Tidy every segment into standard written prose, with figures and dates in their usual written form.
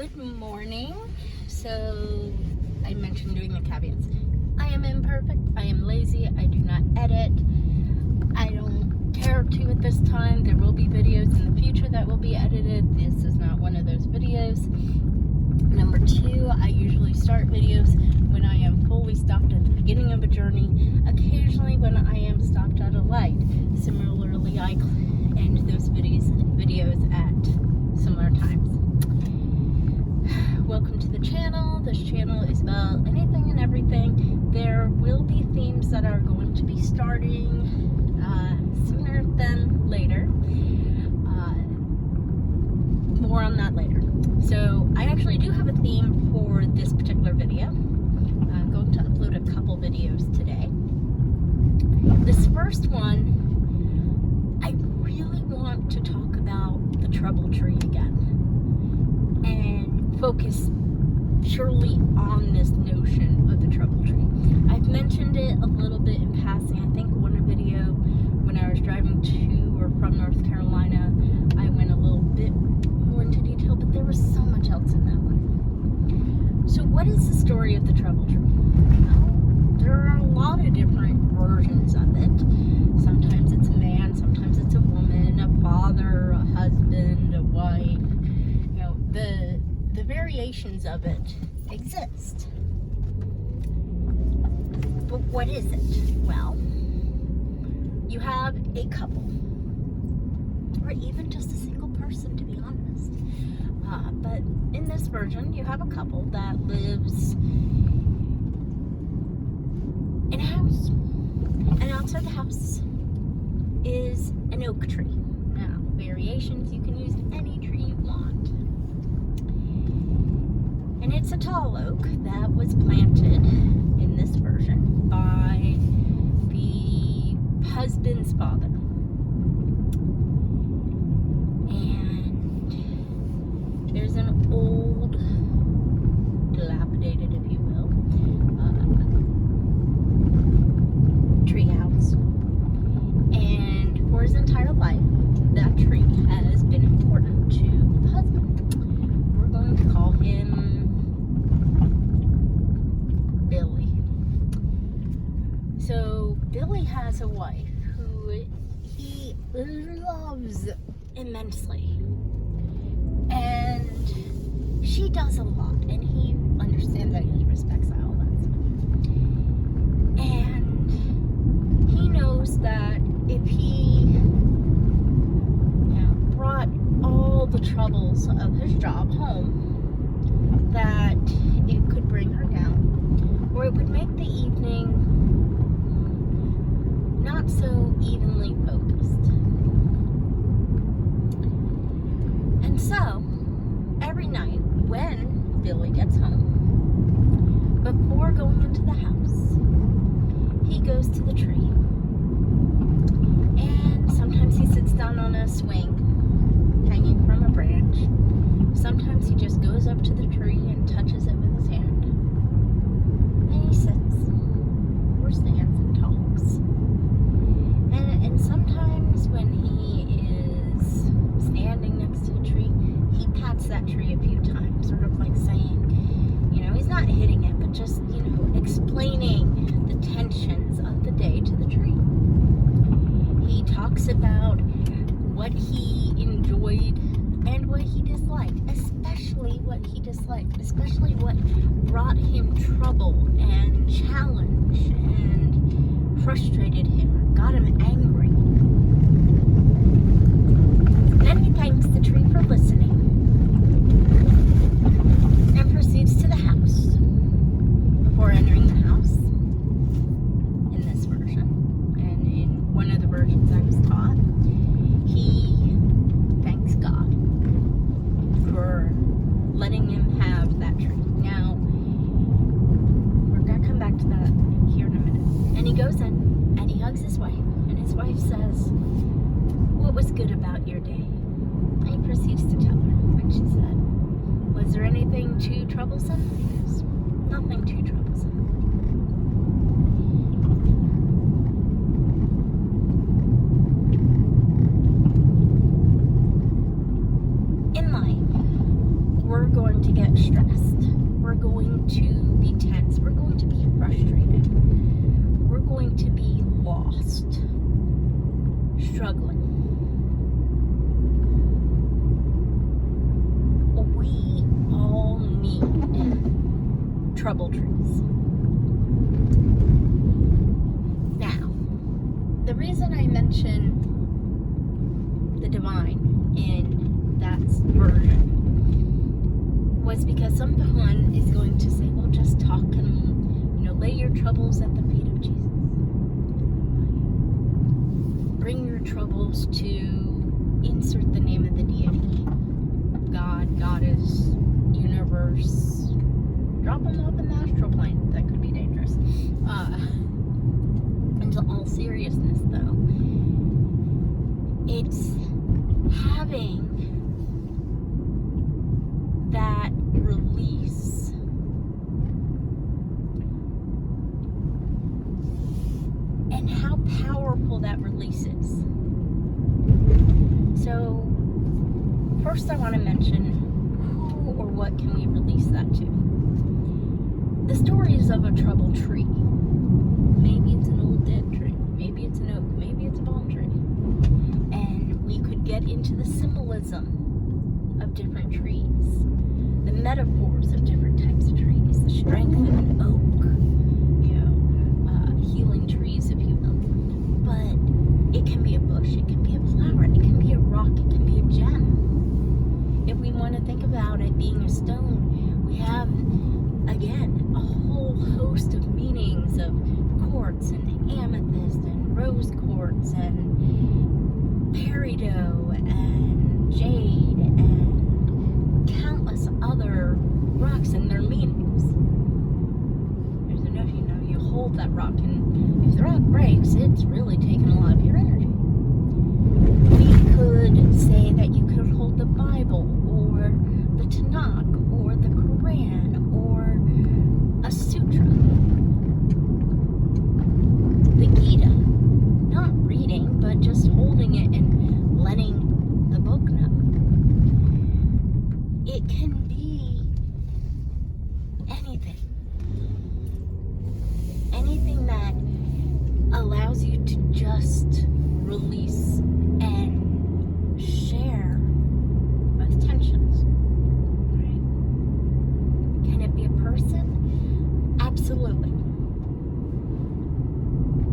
Good morning. So I mentioned doing the caveats. I am imperfect. I am lazy. I do not edit. I don't care to at this time. There will be videos in the future that will be edited. This is not one of those videos. Number two, I usually start videos when I am fully stopped at the beginning of a journey. Occasionally when I am stopped at a light. Similarly, I end those videos at similar times. Welcome to the channel. This channel is about anything and everything. There will be themes that are going to be starting sooner than later. More on that later. So I actually do have a theme for this particular video. I'm going to upload a couple videos today. This first one, I really want to talk about the trouble tree again and focus purely on this notion of the trouble tree. I've mentioned it a little bit in passing. I think one video when I was driving to or from North Carolina, I went a little bit more into detail, but there was so much else in that one. So what is the story of the trouble tree? Well, there are a lot of different versions of it. Sometimes it's a man, sometimes it's a woman, a father, a husband, a wife. You know, the variations of it exist. But what is it? Well, you have a couple, or even just a single person, to be honest. But in this version, you have a couple that lives in a house, and outside the house is an oak tree. Now, variations, you can use any tree you want. And it's a tall oak that was planted in this version by the husband's father. And there's an old, dilapidated, if you will, tree house. And for his entire life, that tree has been important to the husband. We're going to call him Billy. So Billy has a wife who he loves immensely, and she does a lot, and he understands that, he respects all that stuff, and he knows that if he brought all the troubles of his job home, that it could bring her down, or it would make the evening not so evenly focused. And so, every night when Billy gets home, before going into the house, he goes to the tree. And sometimes he sits down on a swing, hanging from a branch. Sometimes he just goes up to the tree and touches it with his hand. And he sits, or stands and talks. And sometimes when he is standing next to a tree, he pats that tree a few times, sort of like saying, he's not hitting it, but just, explaining the tensions of the day to the tree. He talks about what he enjoyed and what he disliked, especially what he disliked, especially what brought him trouble and challenge and frustrated him, got him angry. Then he thanks the tree for listening and proceeds to the house. Before entering the house, in this version, and in one of the versions I was taught, he thanks God for letting him have that tree. Now, we're going to come back to that here in a minute. And he goes in, and he hugs his wife, and his wife says, "What was good about your day?" And he proceeds to tell her, and she said, "Was there anything too troublesome?" He goes, "Nothing too troublesome." In life, we're going to get stressed. We're going to be tense. We're going to be frustrated. We're going to be lost, struggling. We all need trouble trees. Now, the reason I mention the divine in that version was because someone is going to say, well, just talk and, lay your troubles at the feet of Jesus. Bring your troubles to insert the name of the deity. God, Goddess, universe. Drop them off in the astral plane. That could be dangerous. Into all seriousness, though, it's having that release and how powerful that release is. So first I want to mention who or what can we release that to. The stories of a troubled tree. Maybe it's an old dead tree, maybe it's an oak, maybe it's a palm tree, and we could get into the symbolism of different trees, the metaphors of different types of trees, the strength of an oak, healing trees, if you will. But it can be a bush, it can be a flower, it can be a rock, it can be a gem. If we want to think about it being a stone, we have, again, a whole host of meanings of quartz and amethyst and rose quartz and peridot and jade and countless other rocks and their meanings. There's a notion, you hold that rock, and if the rock breaks, it's really taken a lot of your energy. We could say that you could hold the Bible or the Tanakh or the Quran or a sutra, the Gita, not reading, but just holding it and letting the book know. It can be anything. Anything that allows you to just release and share with tensions. Right? Can it be a person? Absolutely.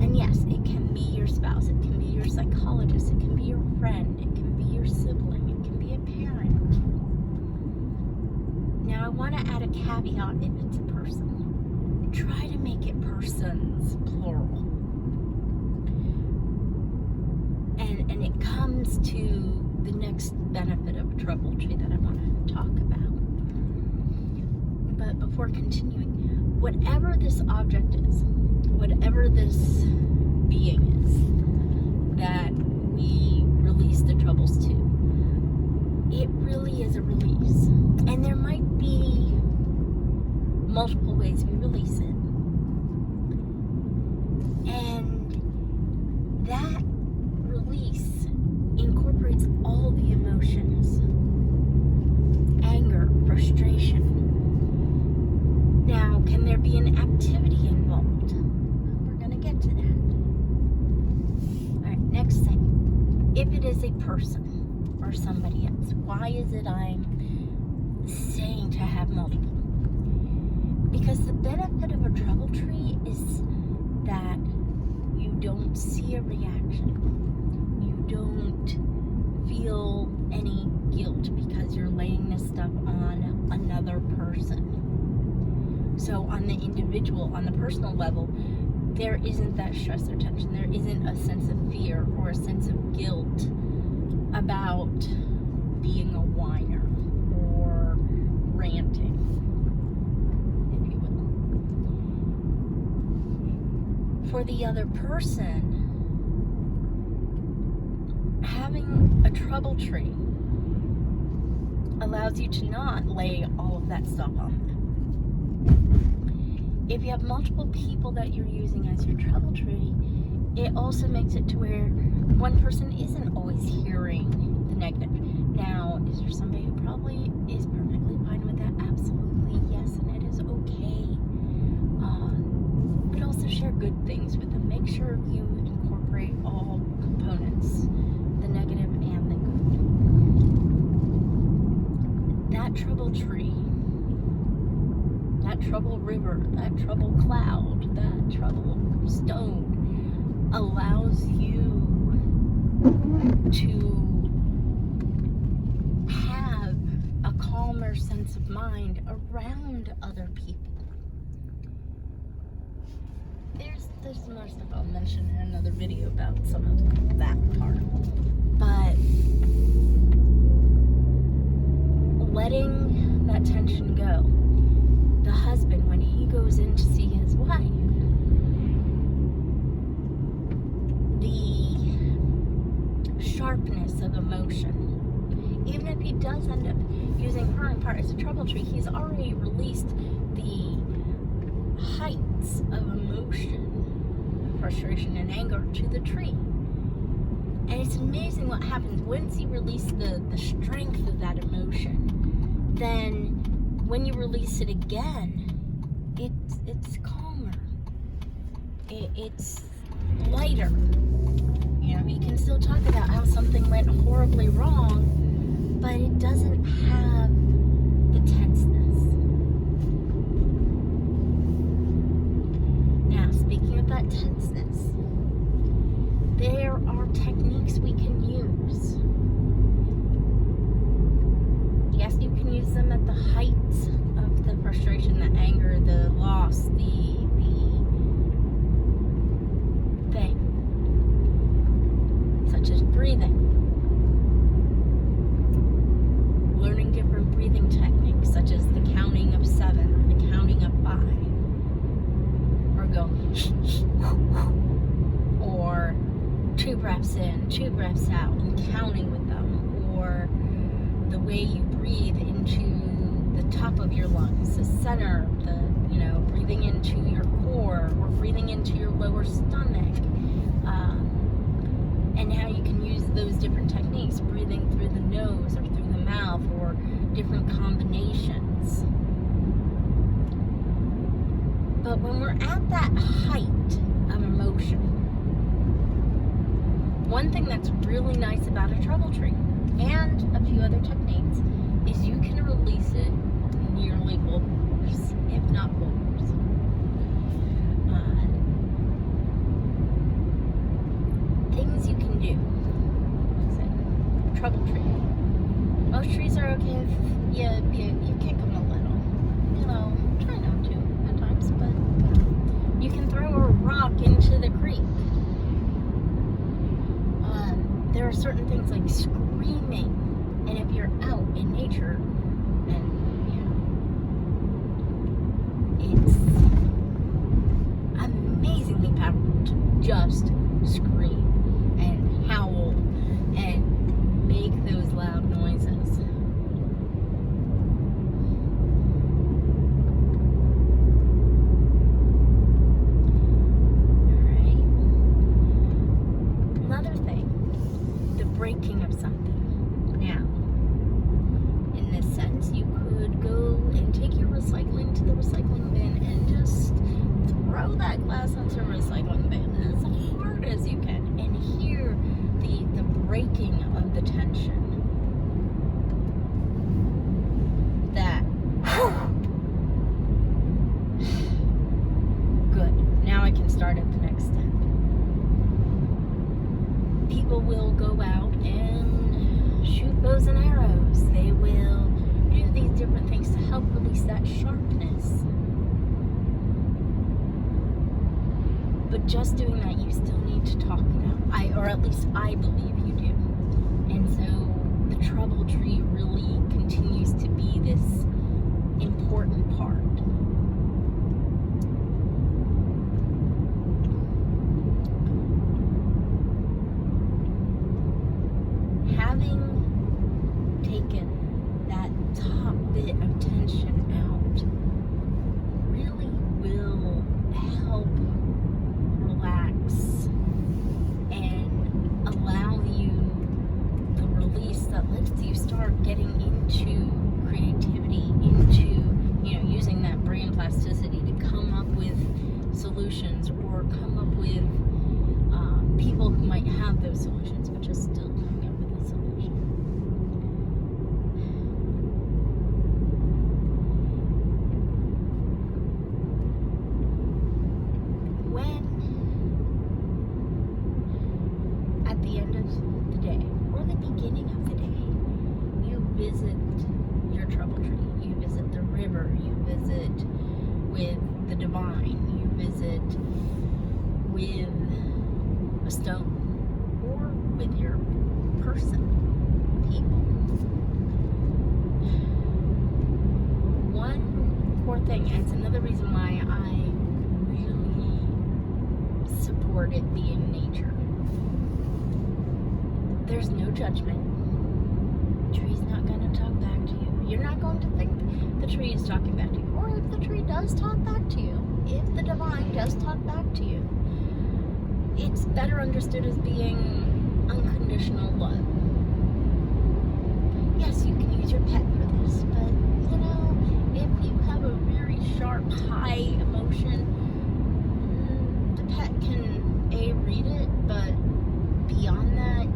And yes, it can be your spouse, it can be your psychologist, it can be your friend, it can be your sibling, it can be a parent. Now I want to add a caveat if it's a person. Try to make it persons, plural. And it comes to the next benefit of a trouble tree that I want to talk about. But before continuing, whatever this object is, whatever this being is that we release the troubles to, it really is a release. And there might be multiple ways we release it. And that release incorporates all the emotions. Anger, frustration. Now, can there be an activity involved? We're going to get to that. Alright, next thing. If it is a person or somebody else, why is it I'm saying to have multiple? Because the benefit of a trouble tree is that you don't see a reaction. You don't feel any guilt because you're laying this stuff on another person. So on the individual, on the personal level, there isn't that stress or tension. There isn't a sense of fear or a sense of guilt about being a whiner or ranting. For the other person, having a trouble tree allows you to not lay all of that stuff on them. If you have multiple people that you're using as your trouble tree, it also makes it to where one person isn't always hearing the negative. Now, is there somebody who probably is perfectly fine that troubled river, that troubled cloud, that troubled stone allows you to have a calmer sense of mind around other people. There's some more stuff I'll mention in another video about some of that part. But letting that tension go. The husband, when he goes in to see his wife, the sharpness of emotion, even if he does end up using her in part as a trouble tree, he's already released the heights of emotion, frustration and anger to the tree. And it's amazing what happens once you release the strength of that emotion. Then when you release it again, it's calmer. It's lighter. You know, you can still talk about how something went horribly wrong, but it doesn't have the tenseness. Now, speaking of that tenseness, there are techniques we can use. Yes, you can use them at the height of the frustration, the anger, the loss, the thing, such as breathing. Learning different breathing techniques, such as the counting of 7 or the counting of 5. Or go or 2 breaths in, 2 breaths out, and counting with them. Or the way you breathe into the top of your lungs, the center, breathing into your core, or breathing into your lower stomach, and how you can use those different techniques, breathing through the nose or through the mouth, or different combinations. But when we're at that height of emotion, one thing that's really nice about a trouble tree and a few other techniques is you can release it nearly full force, if not full force. Things you can do. Trouble tree. Most trees are okay if you kick them a little. Try not to at times, but you can throw a rock into the creek. There are certain things like screaming, and if you're out in nature, and it's amazingly powerful to just scream and howl and make those loud noises. Alright. Another thing, the breaking of something. Now, in this sense, you could go and take your recycling to the recycling bin and just throw that glass into the recycling bin as hard as you can and hear the breaking of the tension. That. Good. Now I can start at the next step. People will go out and shoot bows and arrows. They will do these different things to help release that sharpness. But just doing that, you still need to talk it out. Or at least I believe you do. And so the trouble tree really continues to be this important part. Having taken that top bit of tension out really will help relax and allow you the release that lets you start getting visit your trouble tree, you visit the river, you visit with the divine, you visit with a stone, or with your person, people. One core thing, and it's another reason why I really support it being nature. There's no judgment. The tree's not going to talk back to you. You're not going to think the tree is talking back to you. Or if the tree does talk back to you, if the divine does talk back to you, it's better understood as being unconditional love. Yes, you can use your pet for this, but you know, if you have a very sharp, high emotion, the pet can read it, but beyond that,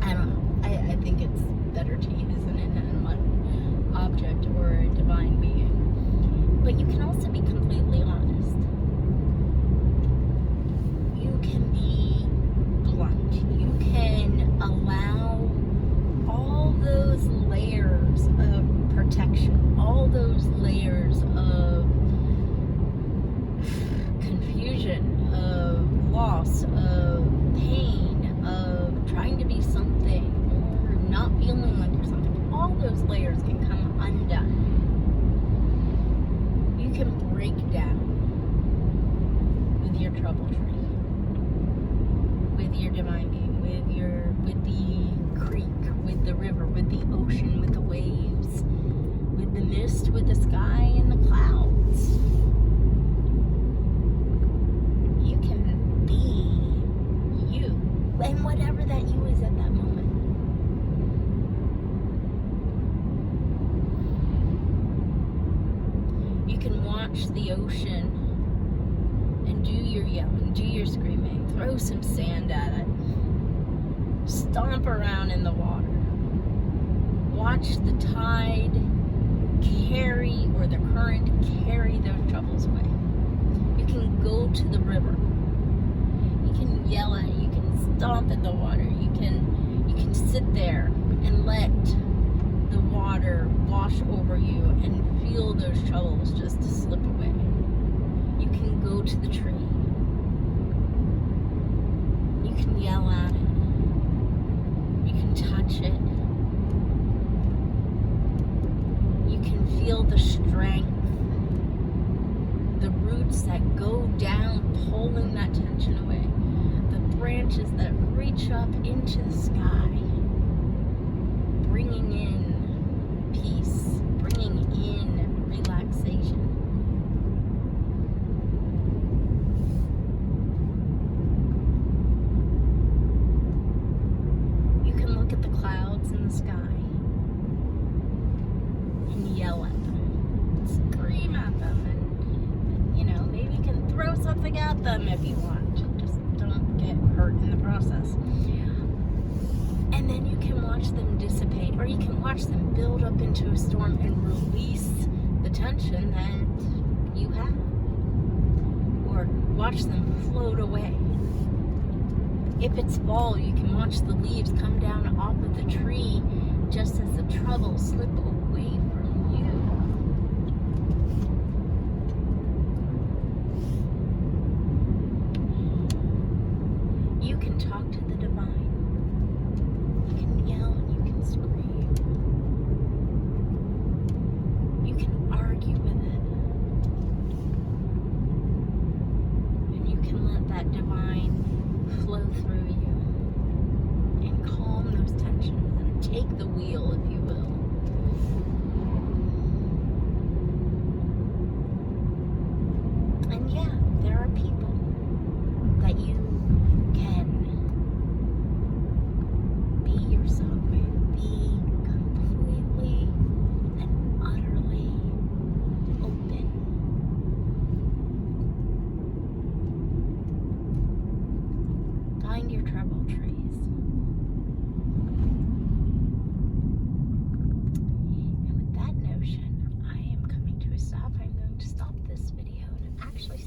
I don't know. I think it's better to use an inanimate object or a divine being. But you can also be completely honest. You can be blunt. You can allow all those layers of protection, all those layers of confusion, of loss, of pain, of trying to be something, or not feeling like you're something. All those layers can come undone. You can break down with your trouble tree, with your divine being, with the creek, with the river, with the ocean, with the waves, with the mist, with the sky and the clouds. You can be you, and whatever that you is at that moment. You can watch the ocean and do your yelling, do your screaming, throw some sand at it, stomp around in the water, watch the tide carry, or the current carry those troubles away. You can go to the river, you can yell at it, you can stomp at the water, you can sit there and let the water wash over you and feel those troubles just slip away. You can go to the tree, you can yell at it, you can touch it, you can feel the strength, the roots that go down pulling that tension away, the branches that reach up into the sky, bringing in peace, bringing in relaxation. You can look at the clouds in the sky and yell at them, scream at them, and you know, maybe you can throw something at them if you want. Just don't get hurt in the process. And then you can watch them dissipate, or you can watch them build up into a storm and release the tension that you have, or watch them float away. If it's fall, you can watch the leaves come down off of the tree just as the troubles slip away from you. You can talk to the divine. You can yell and you can scream. You can argue with it. And you can let that divine flow through you and calm those tensions and take the wheel, if you will. And yeah, there are people that you can be yourself with, be completely and utterly open. Find your trouble trees. And with that notion, I am coming to a stop. I'm going to stop this video and actually